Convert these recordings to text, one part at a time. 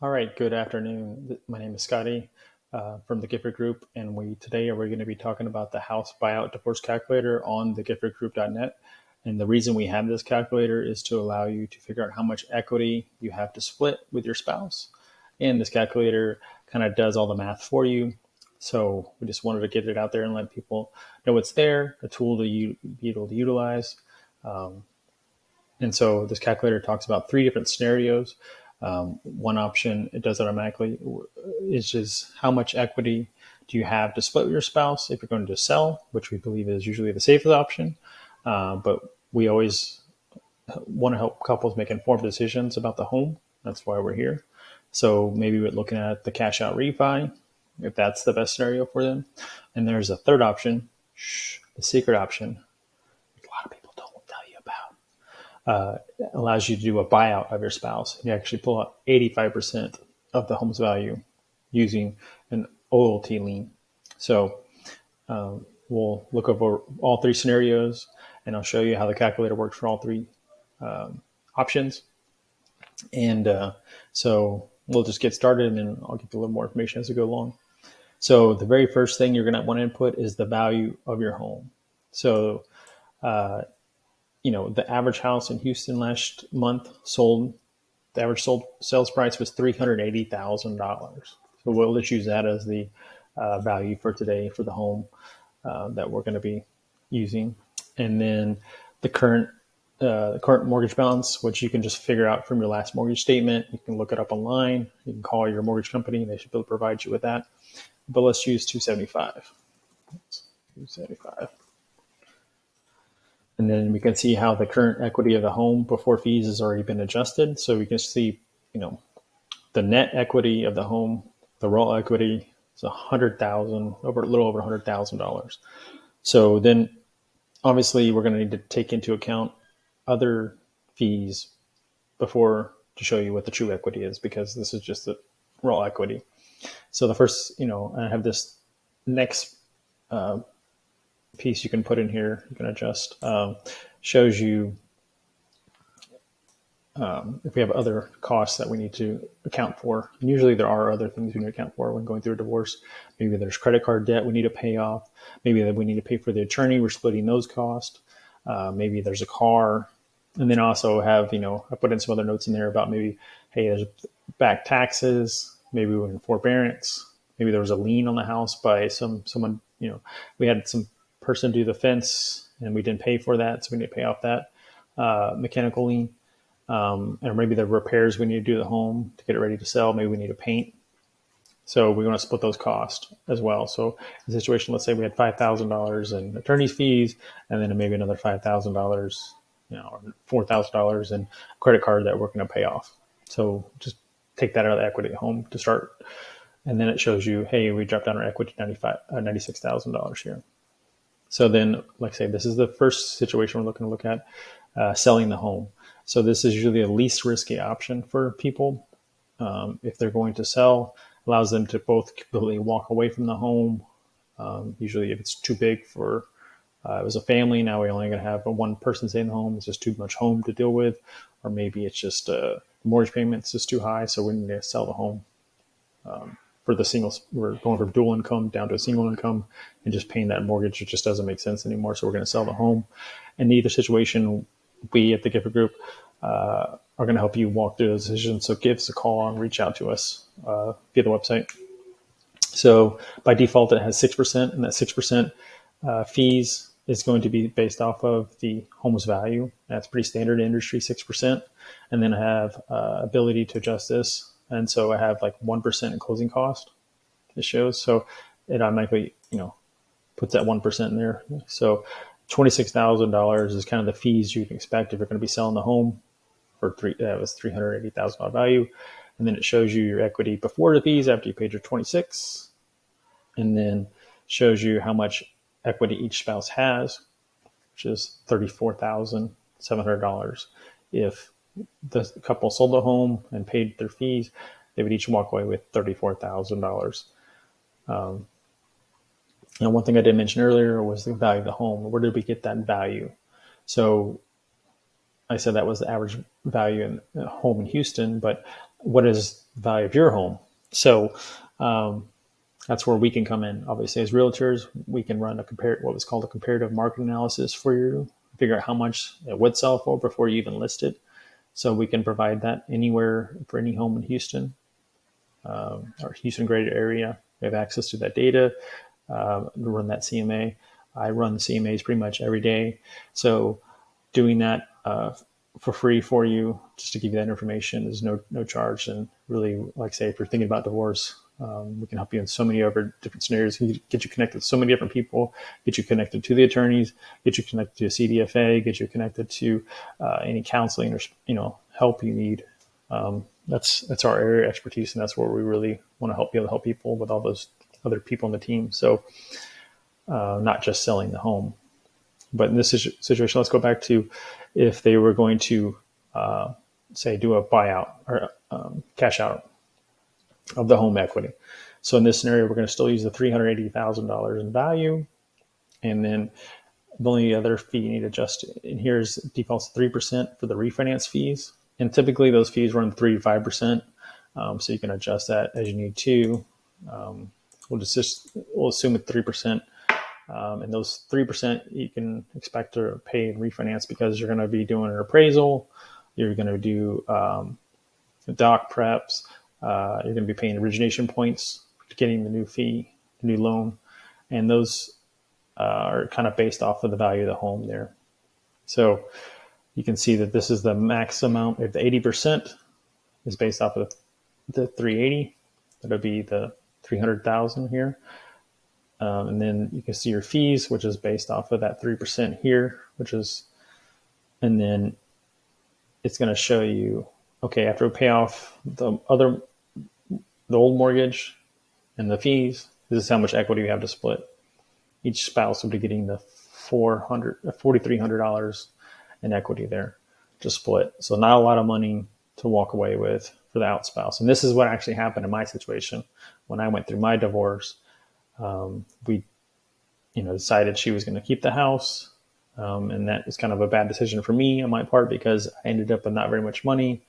All right, good afternoon. My name is Scotty from the Gifford Group, and today we're going to be talking about the house buyout divorce calculator on the giffordgroup.net. And the reason we have this calculator is to allow you to figure out how much equity you have to split with your spouse. And this calculator kind of does all the math for you. So we just wanted to get it out there and let people know it's there, a tool to be able to utilize. Um, and so this calculator talks about three different scenarios. One option it does automatically is just how much equity do you have to split with your spouse if you're going to sell, which we believe is usually the safest option. But we always want to help couples make informed decisions about the home. That's why we're here. So maybe we're looking at the cash out refi, if that's the best scenario for them. And there's a third option, the secret option, a lot of people don't tell you about. Allows you to do a buyout of your spouse. You actually pull out 85% of the home's value using an OLT lien. So we'll look over all three scenarios, and I'll show you how the calculator works for all three options. And so we'll just get started, and then I'll give you a little more information as we go along. So the very first thing you're going to want to input is the value of your home. So the average house in Houston last month sold. The average sold sales price was $380,000. So we'll just use that as the value for today for the home that we're going to be using, and then the current mortgage balance, which you can just figure out from your last mortgage statement. You can look it up online. You can call your mortgage company; they should be able to provide you with that. But let's use 275. 275. And then we can see how the current equity of the home before fees has already been adjusted. So we can see, the net equity of the home, the raw equity is a little over $100,000. So then obviously we're going to need to take into account other fees before to show you what the true equity is, because this is just the raw equity. So the first, I have this next piece you can put in here, you can adjust, shows you if we have other costs that we need to account for. And usually there are other things we need to account for when going through a divorce. Maybe there's credit card debt we need to pay off. Maybe that we need to pay for the attorney. We're splitting those costs. Maybe there's a car. And then also have, I put in some other notes in there about maybe, hey, there's back taxes. Maybe we're in forbearance. Maybe there was a lien on the house by someone, we had some person do the fence and we didn't pay for that. So we need to pay off that mechanical lien. And maybe the repairs we need to do to the home to get it ready to sell. Maybe we need to paint. So we want to split those costs as well. So in the situation, let's say we had $5,000 in attorney's fees, and then maybe another $5,000, or $4,000 in credit card that we're going to pay off. So just take that out of the equity at home to start. And then it shows you, hey, we dropped down our equity to $96,000 here. So then, like I say, this is the first situation we're looking to look at, selling the home. So this is usually the least risky option for people. If they're going to sell, allows them to both completely walk away from the home. Usually if it's too big for, it was a family, now we're only going to have one person stay in the home. It's just too much home to deal with. Or maybe it's just the mortgage payment's just too high, so we need to sell the home. For the singles, we're going from dual income down to a single income, and just paying that mortgage, it just doesn't make sense anymore. So we're going to sell the home. In either situation, we at the Gifford Group are going to help you walk through those decisions. So give us a call and reach out to us via the website. So by default, it has 6%, and that 6% fees is going to be based off of the home's value. That's pretty standard industry, 6%. And then I have ability to adjust this. And so I have like 1% in closing cost, it shows. So it automatically, puts that 1% in there. So $26,000 is kind of the fees you can expect if you're going to be selling the home for that was $380,000 value. And then it shows you your equity before the fees after you paid your 26, and then shows you how much equity each spouse has, which is $34,700. If the couple sold the home and paid their fees, they would each walk away with $34,000. And one thing I didn't mention earlier was the value of the home. Where did we get that value? So I said that was the average value in a home in Houston, but what is the value of your home? So that's where we can come in. Obviously, as realtors, we can run what was called a comparative market analysis for you, figure out how much it would sell for before you even list it. So we can provide that anywhere for any home in Houston or Houston greater area. We have access to that data to run that CMA. I run the CMAs pretty much every day. So doing that for free for you, just to give you that information, is no charge. And really, like I say, if you're thinking about divorce, we can help you in so many other different scenarios. We can get you connected with so many different people, get you connected to the attorneys, get you connected to a CDFA, get you connected to any counseling or help you need. That's our area of expertise, and that's where we really want to be able to help people with all those other people on the team. So not just selling the home. But in this situation, let's go back to if they were going to, say, do a buyout or cash out of the home equity. So in this scenario, we're going to still use the $380,000 in value. And then the only other fee you need to adjust in here is defaults 3% for the refinance fees. And typically those fees run 3 to 5%. So you can adjust that as you need to. We'll assume at 3%. And those 3% you can expect to pay in refinance because you're going to be doing an appraisal. You're going to do doc preps. You're going to be paying origination points to getting the new fee, the new loan. And those are kind of based off of the value of the home there. So you can see that this is the max amount. If the 80% is based off of the 380, that'll be the 300,000 here. And then you can see your fees, which is based off of that 3% here, and then it's going to show you, okay, after we pay off the old mortgage and the fees, this is how much equity we have to split. Each spouse will be getting the $4,300 in equity there to split. So not a lot of money to walk away with for the out spouse. And this is what actually happened in my situation when I went through my divorce. We, decided she was going to keep the house. And that was kind of a bad decision for me on my part because I ended up with not very much money.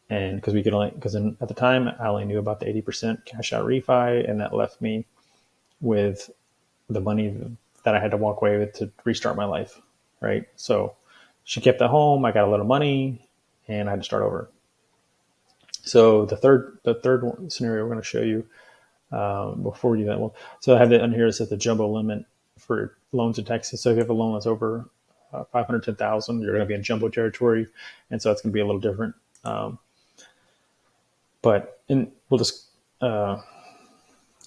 And because at the time I only knew about the 80% cash out refi, and that left me with the money that I had to walk away with to restart my life. Right. So she kept the home. I got a little money and I had to start over. So the third scenario we're going to show you, before we do that, so I have it on here. It says the jumbo limit for loans in Texas. So if you have a loan that's over $510,000, you're going to be in jumbo territory, and so it's going to be a little different. We'll just want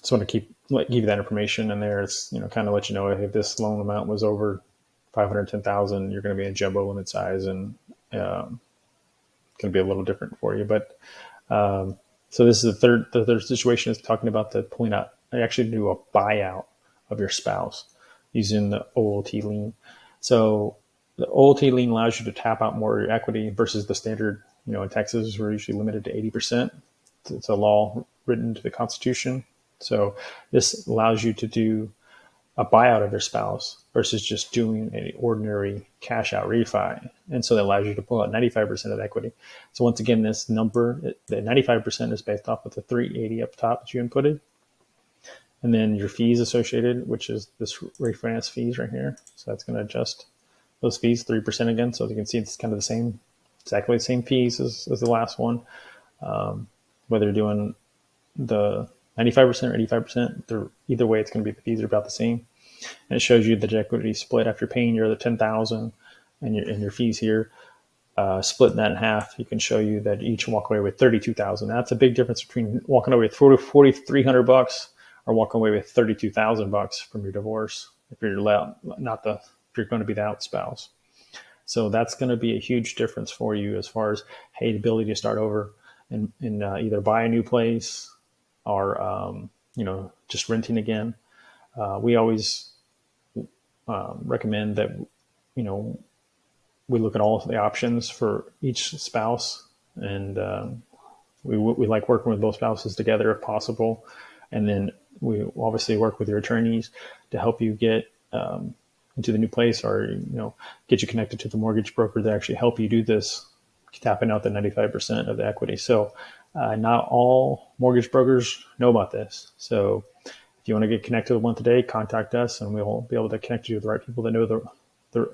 to give you that information in there. It's kind of let you know if this loan amount was over $510,000, you're going to be in jumbo limit size, and going to be a little different for you. But so this is the third situation is talking about the pulling out. I actually do a buyout of your spouse using the OLT lien. So the OLT lien allows you to tap out more of your equity versus the standard, in Texas, we're usually limited to 80%. It's a law written into the Constitution. So this allows you to do a buyout of your spouse versus just doing an ordinary cash out refi. And so that allows you to pull out 95% of equity. So once again, this number, the 95% is based off of the 380 up top that you inputted. And then your fees associated, which is this refinance fees right here. So that's going to adjust those fees 3% again. So as you can see, it's kind of exactly the same fees as the last one. Whether you're doing the 95% or 85%, either way, it's going to be the fees are about the same. And it shows you the equity split after paying your other $10,000 and your fees here. Splitting that in half, you can show you that each walk away with $32,000. That's a big difference between walking away with $4,300 or walking away with $32,000 from your divorce if you're if you're going to be the out spouse. So that's going to be a huge difference for you as far as the ability to start over and either buy a new place or just renting again. We always recommend that we look at all of the options for each spouse, and we like working with both spouses together if possible. And then we obviously work with your attorneys to help you get into the new place, or get you connected to the mortgage broker that actually help you do this, tapping out the 95% of the equity. So Not all mortgage brokers know about this. So if you want to get connected with one today, contact us and we'll be able to connect you with the right people that know the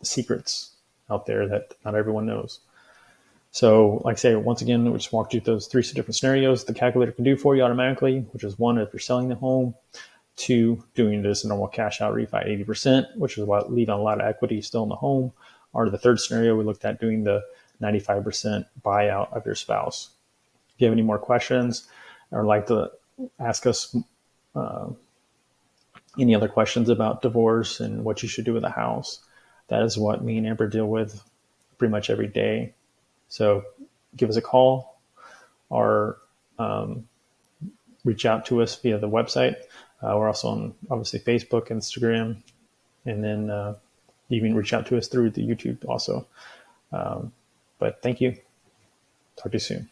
secrets out there that not everyone knows. So like I say, once again, we just walked you through those 3 different scenarios the calculator can do for you automatically, which is 1, if you're selling the home, 2, doing this normal cash out refi 80%, which is about leaving a lot of equity still in the home, or the third scenario we looked at doing the 95% buyout of your spouse. If you have any more questions or like to ask us any other questions about divorce and what you should do with a house, that is what me and Amber deal with pretty much every day. So give us a call or reach out to us via the website. We're also on obviously Facebook, Instagram, and then you can reach out to us through the YouTube also. But thank you. Talk to you soon.